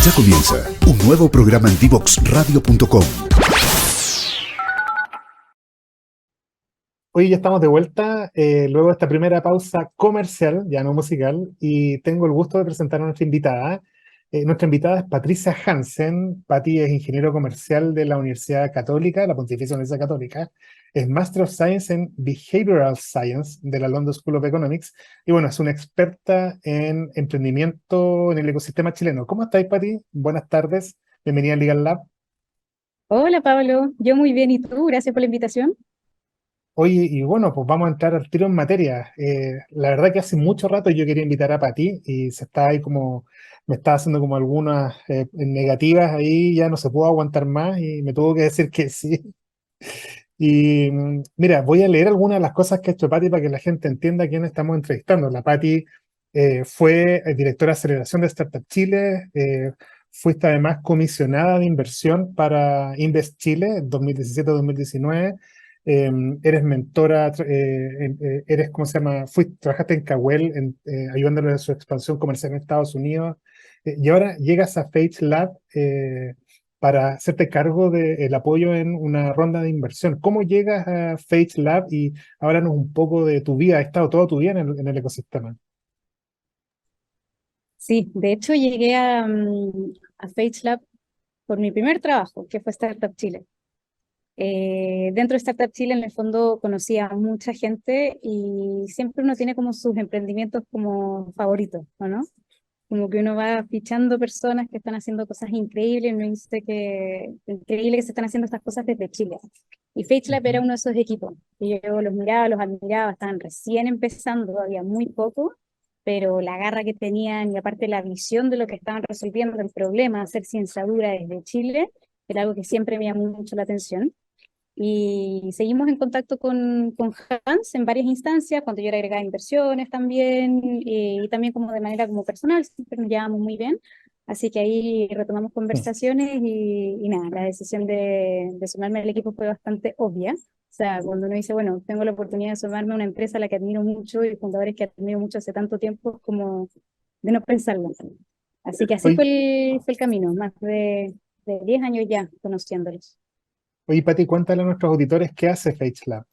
Ya comienza un nuevo programa en divoxradio.com. Hoy ya estamos de vuelta, luego de esta primera pausa comercial, ya no musical, y tengo el gusto de presentar a nuestra invitada. Nuestra invitada es Patricia Hansen. Patti es ingeniero comercial de la Universidad Católica, la Pontificia Universidad Católica. Es Master of Science en Behavioral Science de la London School of Economics. Y bueno, es una experta en emprendimiento en el ecosistema chileno. ¿Cómo estáis, Patti? Buenas tardes. Bienvenida al Legal Lab. Hola Pablo, yo muy bien, ¿y tú? Gracias por la invitación. Oye, y bueno, pues vamos a entrar al tiro en materia. La verdad que hace mucho rato yo quería invitar a Pati y se está ahí como, me estaba haciendo como algunas negativas ahí, ya no se pudo aguantar más y me tuvo que decir que sí. Y mira, voy a leer algunas de las cosas que ha hecho Pati para que la gente entienda a quién estamos entrevistando. La Pati fue directora de aceleración de Startup Chile, fuiste además comisionada de inversión para Invest Chile 2017-2019. Eres mentora, eres, ¿cómo se llama? Trabajaste en Kawel, ayudándole en su expansión comercial en Estados Unidos, y ahora llegas a Fage Lab para hacerte cargo del apoyo en una ronda de inversión. ¿Cómo llegas a Fage Lab? Y háblanos un poco de tu vida. ¿Has estado toda tu vida en el ecosistema? Sí, de hecho llegué a Fage Lab por mi primer trabajo, que fue Startup Chile. Dentro de Startup Chile, en el fondo, conocí a mucha gente y siempre uno tiene como sus emprendimientos como favoritos, ¿o no? Como que uno va fichando personas que están haciendo cosas increíbles, y uno dice que increíble que se están haciendo estas cosas desde Chile. Y FageLab era Ujú. uno de esos equipos. Y yo los miraba, los admiraba, estaban recién empezando, había muy poco, pero la garra que tenían y aparte la visión de lo que estaban resolviendo, el problema, hacer ciencia dura desde Chile, era algo que siempre me llamó mucho la atención. Y seguimos en contacto con Hans en varias instancias, cuando yo era agregada a inversiones también, y también como de manera como personal, siempre nos llevamos muy bien. Así que ahí retomamos Sí. conversaciones y nada, la decisión de sumarme al equipo fue bastante obvia. O sea, cuando uno dice, bueno, tengo la oportunidad de sumarme a una empresa a la que admiro mucho y fundadores que admiro mucho hace tanto tiempo, es como de no pensarlo. Así que así Oye, fue el camino, más de 10 años ya conociéndolos. oye, Pati, cuéntale a nuestros auditores qué hace Fage Lab.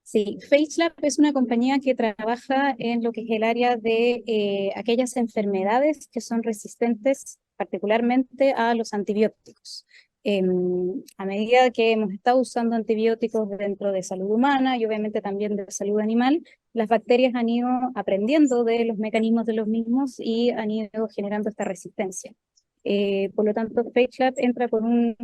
Sí, FaceLab es una compañía que trabaja en lo que es el área de aquellas enfermedades que son resistentes particularmente a los antibióticos. A medida que hemos estado usando antibióticos dentro de salud humana y obviamente también de salud animal, las bacterias han ido aprendiendo de los mecanismos de los mismos y han ido generando esta resistencia. Por lo tanto, FaceLab entra con un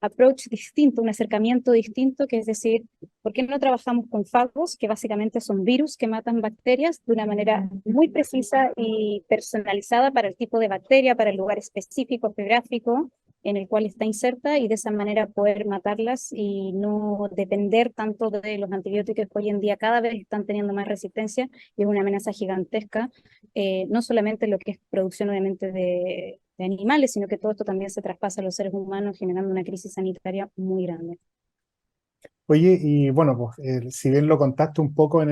approach distinto, un acercamiento distinto, que es decir, ¿por qué no trabajamos con fagos, que básicamente son virus que matan bacterias de una manera muy precisa y personalizada para el tipo de bacteria, para el lugar específico, geográfico en el cual está inserta y de esa manera poder matarlas y no depender tanto de los antibióticos que hoy en día cada vez están teniendo más resistencia y es una amenaza gigantesca, no solamente lo que es producción obviamente de animales, sino que todo esto también se traspasa a los seres humanos generando una crisis sanitaria muy grande. Oye, y bueno, pues si bien lo contaste un poco en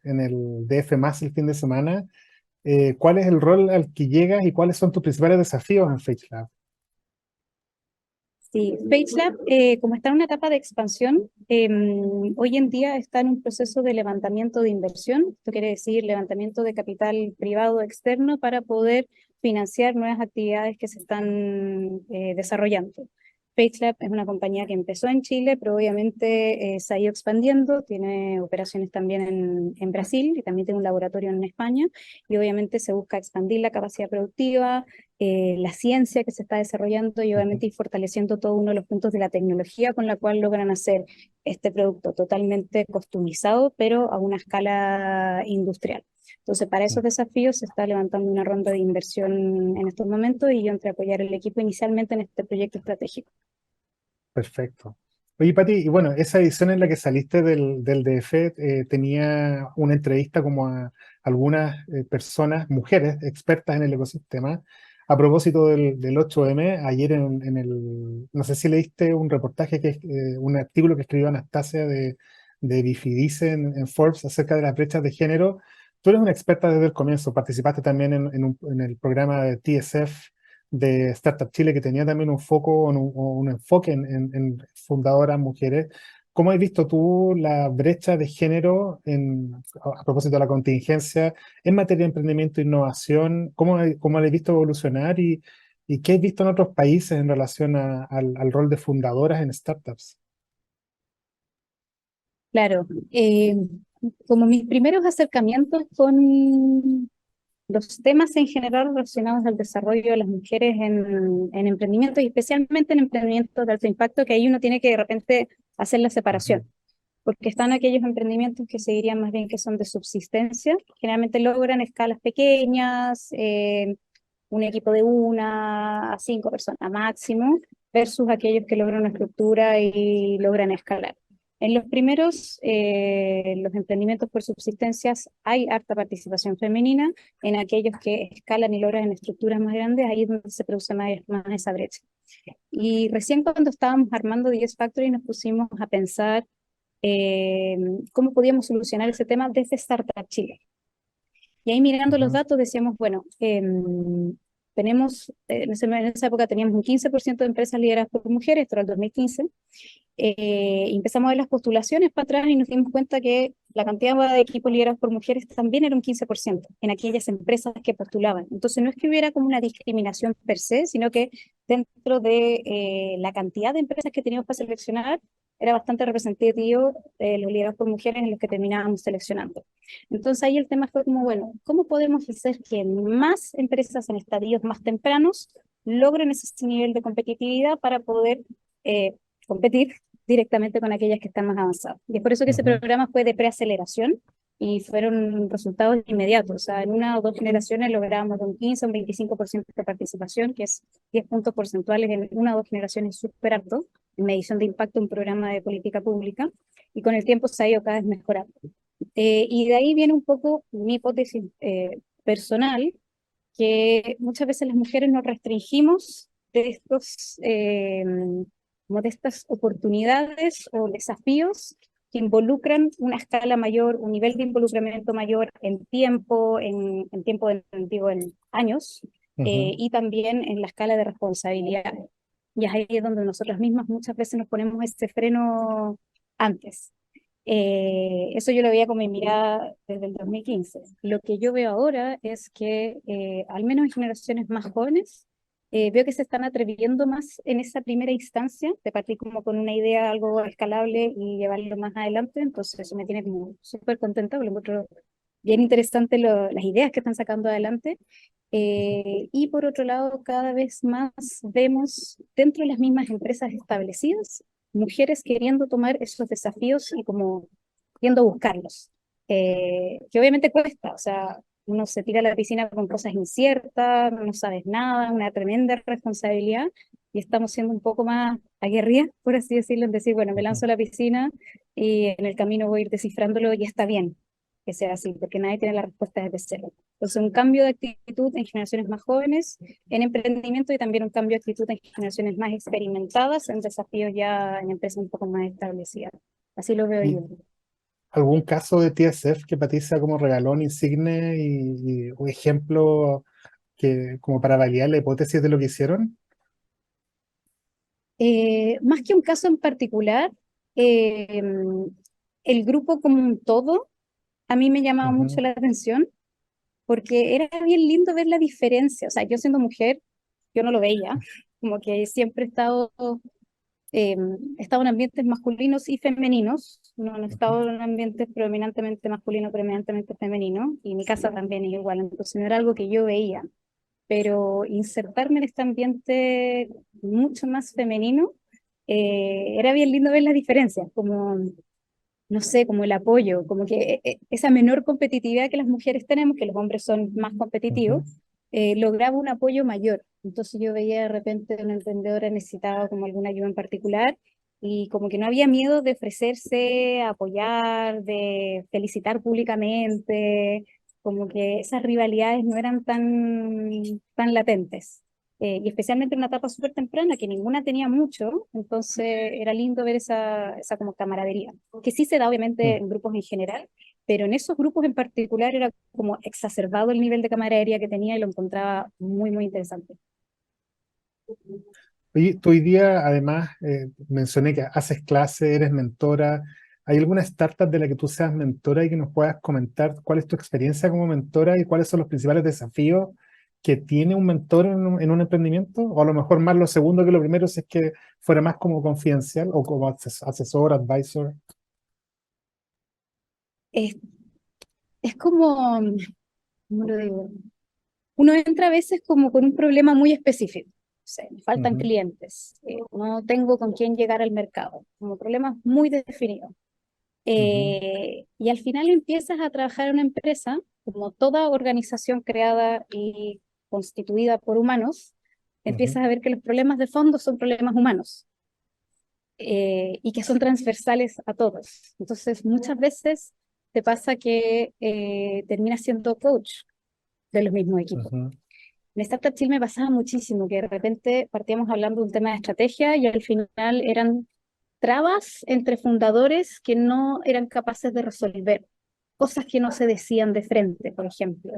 el DF más el fin de semana, ¿cuál es el rol al que llegas y cuáles son tus principales desafíos en Fage Lab? Sí, FaceLab, como está en una etapa de expansión, hoy en día está en un proceso de levantamiento de inversión, esto quiere decir levantamiento de capital privado externo para poder financiar nuevas actividades que se están desarrollando. FaceLab es una compañía que empezó en Chile, pero obviamente se ha ido expandiendo, tiene operaciones también en Brasil y también tiene un laboratorio en España y obviamente se busca expandir la capacidad productiva, la ciencia que se está desarrollando y Ujú. obviamente ir fortaleciendo todo uno de los puntos de la tecnología con la cual logran hacer este producto totalmente customizado, pero a una escala industrial. Entonces, para esos desafíos se está levantando una ronda de inversión en estos momentos y yo entré a apoyar el equipo inicialmente en este proyecto estratégico. Perfecto. Oye, Pati, y bueno, esa edición en la que saliste del DF tenía una entrevista como a algunas personas, mujeres expertas en el ecosistema. A propósito del 8M, ayer no sé si leíste un reportaje, un artículo que escribió Anastasia de Bifidice en Forbes acerca de las brechas de género. Tú eres una experta desde el comienzo, participaste también en el programa de TSF de Startup Chile, que tenía también un foco, un enfoque en fundadoras mujeres. ¿Cómo has visto tú la brecha de género a propósito de la contingencia en materia de emprendimiento e innovación? ¿Cómo la has visto evolucionar y qué has visto en otros países en relación al rol de fundadoras en startups? Claro, como mis primeros acercamientos con los temas en general relacionados al desarrollo de las mujeres en emprendimiento y especialmente en emprendimientos de alto impacto, que ahí uno tiene que de repente hacer la Ujú. separación, porque están aquellos emprendimientos que se dirían más bien que son de subsistencia, generalmente logran escalas pequeñas, un equipo de 1 a 5 personas máximo, versus aquellos que logran una estructura y logran escalar. En los primeros, los emprendimientos por subsistencias, hay harta participación femenina. En aquellos que escalan y logran en estructuras más grandes, ahí es donde se produce más esa brecha. Y recién cuando estábamos armando 10 Factory nos pusimos a pensar cómo podíamos solucionar ese tema desde Startup Chile. Y ahí mirando los Ujú. datos decíamos, bueno, tenemos, en esa época teníamos un 15% de empresas lideradas por mujeres, esto era el 2015, y empezamos a ver las postulaciones para atrás y nos dimos cuenta que la cantidad de equipos liderados por mujeres también era un 15% en aquellas empresas que postulaban. Entonces no es que hubiera como una discriminación per se, sino que dentro de la cantidad de empresas que teníamos para seleccionar, era bastante representativo los liderados por mujeres en los que terminábamos seleccionando. Entonces ahí el tema fue como, bueno, ¿cómo podemos hacer que más empresas en estadios más tempranos logren ese nivel de competitividad para poder competir directamente con aquellas que están más avanzadas? Y es por eso que ese Ujú. programa fue de preaceleración y fueron resultados inmediatos. O sea, en 1 o 2 generaciones lográbamos de un 15 a un 25% de participación, que es 10 puntos porcentuales en 1 o 2 generaciones, súper alto, en medición de impacto en un programa de política pública, y con el tiempo se ha ido cada vez mejorando. Y de ahí viene un poco mi hipótesis personal, que muchas veces las mujeres nos restringimos de como de estas oportunidades o desafíos que involucran una escala mayor, un nivel de involucramiento mayor en tiempo, en tiempo digo, en años, Ujú. y también en la escala de responsabilidad. Y ahí es donde nosotras mismas muchas veces nos ponemos este freno antes. Eso yo lo veía con mi mirada desde el 2015. Lo que yo veo ahora es que, al menos en generaciones más jóvenes, veo que se están atreviendo más en esa primera instancia, de partir como con una idea algo escalable y llevarlo más adelante. Entonces eso me tiene como súper contenta, porque lo encuentro bien interesante las ideas que están sacando adelante. Y por otro lado, cada vez más vemos dentro de las mismas empresas establecidas mujeres queriendo tomar esos desafíos y como yendo a buscarlos, que obviamente cuesta. O sea, uno se tira a la piscina con cosas inciertas, no sabes nada, una tremenda responsabilidad, y estamos siendo un poco más aguerridas, por así decirlo, en decir, bueno, me Ujú. lanzo a la piscina y en el camino voy a ir descifrándolo y está bien que sea así, porque nadie tiene la respuesta desde cero. Entonces, un cambio de actitud en generaciones más jóvenes en emprendimiento, y también un cambio de actitud en generaciones más experimentadas en desafíos ya en empresas un poco más establecidas. Así lo veo ¿Y yo. algún caso de TSF que para ti sea como regalón insigne o ejemplo como para validar la hipótesis de lo que hicieron? Más que un caso en particular, eh, el grupo como un todo a mí me llamaba mucho Ujú. la atención, porque era bien lindo ver la diferencia. O sea, yo siendo mujer, yo no lo veía, como que siempre he estado en ambientes masculinos y femeninos, no he Ujú. estado en ambientes predominantemente masculinos, predominantemente femeninos, y mi casa también es igual, entonces no era algo que yo veía, pero insertarme en este ambiente mucho más femenino, era bien lindo ver las diferencias, como, no sé, como el apoyo, como que esa menor competitividad que las mujeres tenemos, que los hombres son más competitivos, Ujú. lograba un apoyo mayor. Entonces yo veía de repente una emprendedora necesitaba como alguna ayuda en particular, y como que no había miedo de ofrecerse, apoyar, de felicitar públicamente, como que esas rivalidades no eran tan latentes. Y especialmente en una etapa súper temprana, que ninguna tenía mucho, entonces era lindo ver esa como camaradería, que sí se da obviamente Mm. en grupos en general, pero en esos grupos en particular era como exacerbado el nivel de camaradería que tenía y lo encontraba muy, muy interesante. Oye, tú hoy día, además, mencioné que haces clase, eres mentora. ¿Hay alguna startup de la que tú seas mentora y que nos puedas comentar cuál es tu experiencia como mentora y cuáles son los principales desafíos que tiene un mentor en un emprendimiento? O a lo mejor más lo segundo que lo primero, si es que fuera más como confidencial o como asesor, advisor. Es, es como, ¿cómo lo digo? Uno entra a veces como con un problema muy específico. O sea, me faltan Ujú, clientes, no tengo con quién llegar al mercado, como problemas muy definidos. ujú, Y al final empiezas a trabajar en una empresa, como toda organización creada y constituida por humanos, ujú, empiezas a ver que los problemas de fondo son problemas humanos y que son transversales a todos. Entonces, muchas veces te pasa que terminas siendo coach de los mismos equipos. ujú, En Startup Chile me pasaba muchísimo que de repente partíamos hablando de un tema de estrategia y al final eran trabas entre fundadores que no eran capaces de resolver, cosas que no se decían de frente, por ejemplo.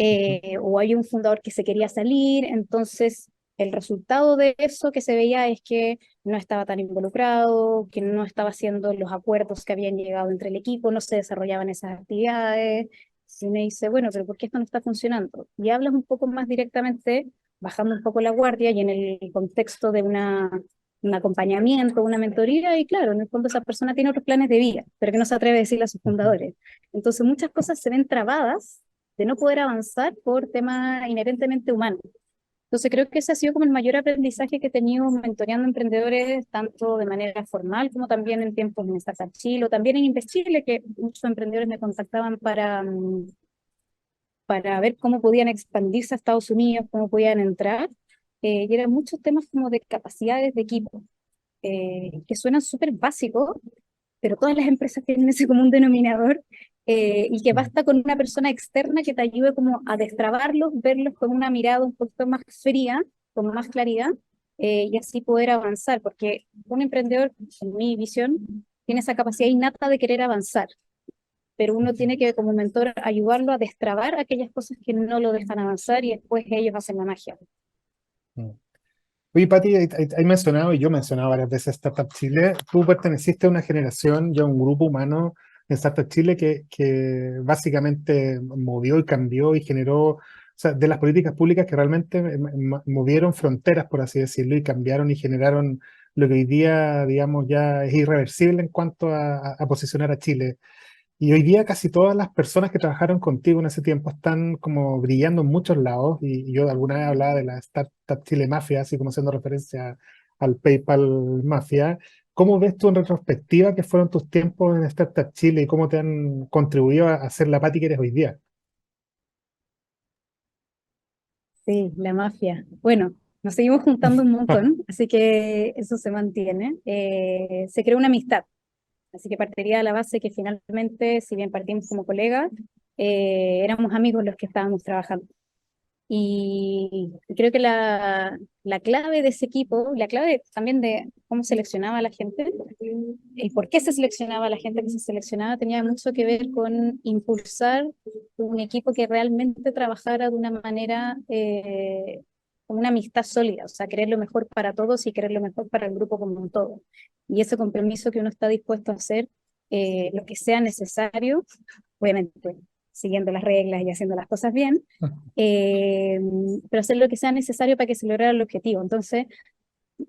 ujú, O hay un fundador que se quería salir, entonces el resultado de eso que se veía es que no estaba tan involucrado, que no estaba haciendo los acuerdos que habían llegado entre el equipo, no se desarrollaban esas actividades. Y me dice, bueno, pero ¿por qué esto no está funcionando? Y hablas un poco más directamente, bajando un poco la guardia y en el contexto de un acompañamiento, una mentoría, y claro, en el fondo esa persona tiene otros planes de vida, pero que no se atreve a decirle a sus ujú. fundadores. Entonces muchas cosas se ven trabadas de no poder avanzar por temas inherentemente humanos. Entonces creo que ese ha sido como el mayor aprendizaje que he tenido mentoreando emprendedores, tanto de manera formal como también en tiempos en Startup Chile o también en Invest Chile, que muchos emprendedores me contactaban para ver cómo podían expandirse a Estados Unidos, cómo podían entrar. Y eran muchos temas como de capacidades de equipo, que suenan súper básicos, pero todas las empresas tienen ese común denominador y que Mm. basta con una persona externa que te ayude como a destrabarlos, verlos con una mirada un poquito más fría, con más claridad, y así poder avanzar, porque un emprendedor, en mi visión, tiene esa capacidad innata de querer avanzar, pero uno tiene que como mentor ayudarlo a destrabar aquellas cosas que no lo dejan avanzar y después ellos hacen la magia. Mm. Oye, Pati, hay mencionado, y yo he mencionado varias veces Startup Chile, tú perteneciste a una generación y a un grupo humano en Startup Chile que básicamente movió y cambió y generó, o sea, de las políticas públicas que realmente movieron fronteras, por así decirlo, y cambiaron y generaron lo que hoy día, digamos, ya es irreversible en cuanto a posicionar a Chile. Y hoy día casi todas las personas que trabajaron contigo en ese tiempo están como brillando en muchos lados y yo alguna vez hablaba de la Startup Chile Mafia, así como haciendo referencia al PayPal Mafia. ¿Cómo ves tú en retrospectiva qué fueron tus tiempos en Startup Chile y cómo te han contribuido a ser la Pati que eres hoy día? Sí, la mafia. Bueno, nos seguimos juntando un montón, así que eso se mantiene. Se creó una amistad, así que partiría de la base que finalmente, si bien partimos como colegas, éramos amigos los que estábamos trabajando. Y creo que la clave de ese equipo, la clave también de cómo seleccionaba a la gente, el por qué se seleccionaba a la gente que se seleccionaba, tenía mucho que ver con impulsar un equipo que realmente trabajara de una manera, con una amistad sólida, o sea, querer lo mejor para todos y querer lo mejor para el grupo como un todo. Y ese compromiso que uno está dispuesto a hacer, lo que sea necesario, obviamente siguiendo las reglas y haciendo las cosas bien, eh, pero hacer lo que sea necesario para que se lograra el objetivo. Entonces,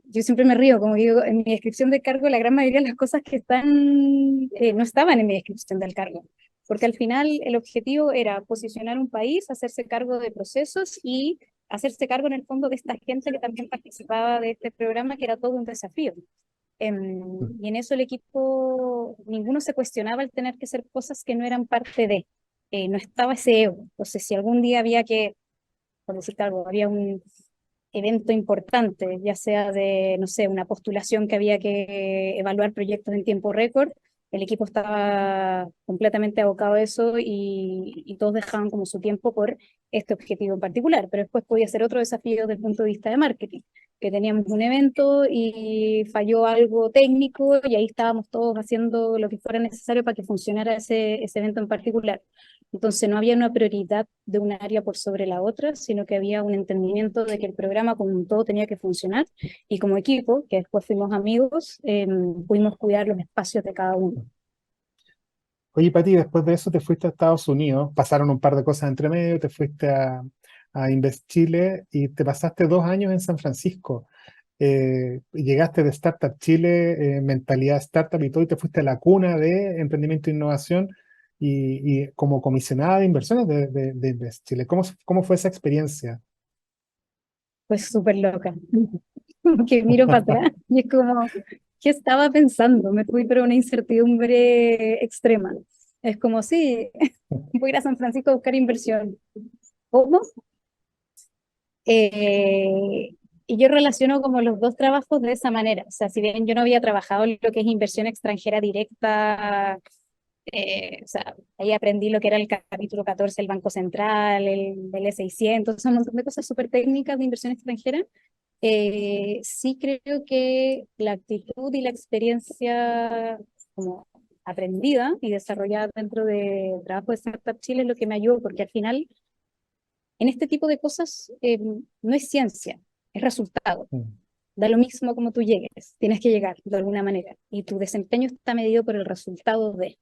yo siempre me río, como digo, en mi descripción del cargo, la gran mayoría de las cosas que están, no estaban en mi descripción del cargo, porque al final el objetivo era posicionar un país, hacerse cargo de procesos y hacerse cargo en el fondo de esta gente que también participaba de este programa, que era todo un desafío. Y en eso el equipo, ninguno se cuestionaba el tener que hacer cosas que no eran parte de, no estaba ese ego. Entonces, si algún día había que, por decirte algo, había un evento importante, ya sea de, no sé, una postulación que había que evaluar proyectos en tiempo récord, el equipo estaba completamente abocado a eso y todos dejaban como su tiempo por este objetivo en particular, pero después podía ser otro desafío desde el punto de vista de marketing, que teníamos un evento y falló algo técnico y ahí estábamos todos haciendo lo que fuera necesario para que funcionara ese evento en particular. Entonces no había una prioridad de un área por sobre la otra, sino que había un entendimiento de que el programa como un todo tenía que funcionar y como equipo, que después fuimos amigos, pudimos cuidar los espacios de cada uno. Oye, Pati, después de eso te fuiste a Estados Unidos, pasaron un par de cosas entre medio, te fuiste a Invest Chile y te pasaste 2 años en San Francisco. Llegaste de Startup Chile, mentalidad startup y todo, y te fuiste a la cuna de emprendimiento e innovación y como comisionada de inversiones de Invest Chile. ¿Cómo fue esa experiencia? Pues súper loca, que miro para atrás y es como, ¿qué estaba pensando? Me fui pero una incertidumbre extrema. Es como, sí, voy a ir a San Francisco a buscar inversión. ¿Cómo? Y yo relaciono como los dos trabajos de esa manera. O sea, si bien yo no había trabajado en lo que es inversión extranjera directa, o sea, ahí aprendí lo que era el capítulo 14 del Banco Central, el E600, un montón de cosas súper técnicas de inversión extranjera. Sí creo que la actitud y la experiencia como aprendida y desarrollada dentro de trabajo de Startup Chile es lo que me ayudó, porque al final en este tipo de cosas no es ciencia, es resultado. Mm. Da lo mismo como tú llegues, tienes que llegar de alguna manera y tu desempeño está medido por el resultado de.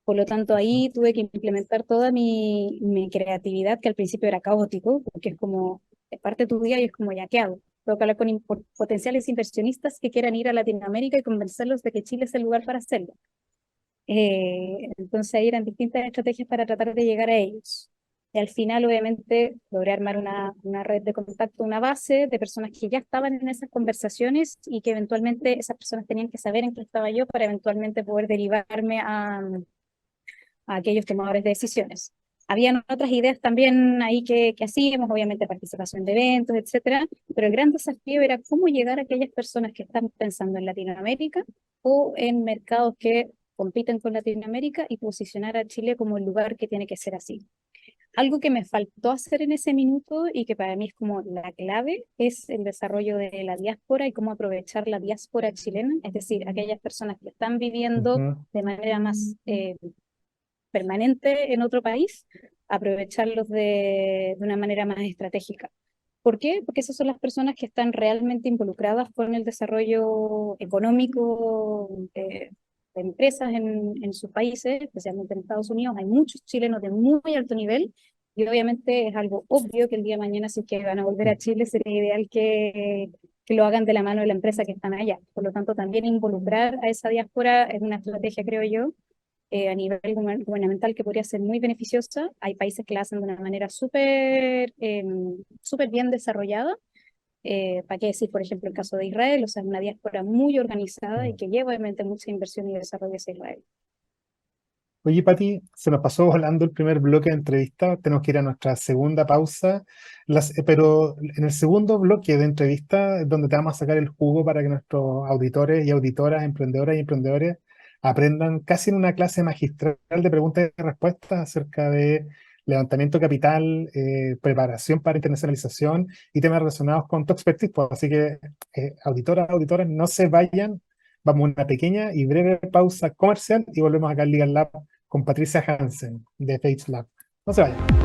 Por lo tanto, ahí tuve que implementar toda mi creatividad, que al principio era caótico, porque es como, es parte de tu día y es como, ¿ya qué hago? Tengo que hablar con potenciales inversionistas que quieran ir a Latinoamérica y convencerlos de que Chile es el lugar para hacerlo. Entonces ahí eran distintas estrategias para tratar de llegar a ellos. Y al final, obviamente, logré armar una red de contacto, una base de personas que ya estaban en esas conversaciones y que eventualmente esas personas tenían que saber en qué estaba yo para eventualmente poder derivarme a aquellos tomadores de decisiones. Habían otras ideas también ahí que hacíamos, obviamente participación de eventos, etcétera, pero el gran desafío era cómo llegar a aquellas personas que están pensando en Latinoamérica o en mercados que compiten con Latinoamérica y posicionar a Chile como el lugar que tiene que ser así. Algo que me faltó hacer en ese minuto y que para mí es como la clave es el desarrollo de la diáspora y cómo aprovechar la diáspora chilena, es decir, aquellas personas que están viviendo Ujú. de manera más permanente en otro país, aprovecharlos de una manera más estratégica. ¿Por qué? Porque esas son las personas que están realmente involucradas con el desarrollo económico de empresas en sus países, especialmente en Estados Unidos. Hay muchos chilenos de muy alto nivel y obviamente es algo obvio que el día de mañana, si es que van a volver a Chile, sería ideal que lo hagan de la mano de la empresa que están allá. Por lo tanto, también involucrar a esa diáspora es una estrategia, creo yo, a nivel gubernamental que podría ser muy beneficiosa. Hay países que la hacen de una manera súper bien desarrollada. ¿Para qué decir, por ejemplo, el caso de Israel? O sea, es una diáspora muy organizada y que lleva obviamente mucha inversión y desarrollo hacia Israel. Oye, Pati, se nos pasó volando el primer bloque de entrevista. Tenemos que ir a nuestra segunda pausa. Pero en el segundo bloque de entrevista es donde te vamos a sacar el jugo para que nuestros auditores y auditoras, emprendedoras y emprendedores aprendan casi en una clase magistral de preguntas y respuestas acerca de levantamiento de capital, preparación para internacionalización y temas relacionados con tu expertise. Pues, así que, auditoras, auditores, no se vayan. Vamos a una pequeña y breve pausa comercial y volvemos acá al Legal Lab con Patricia Hansen de Fates Lab. No se vayan.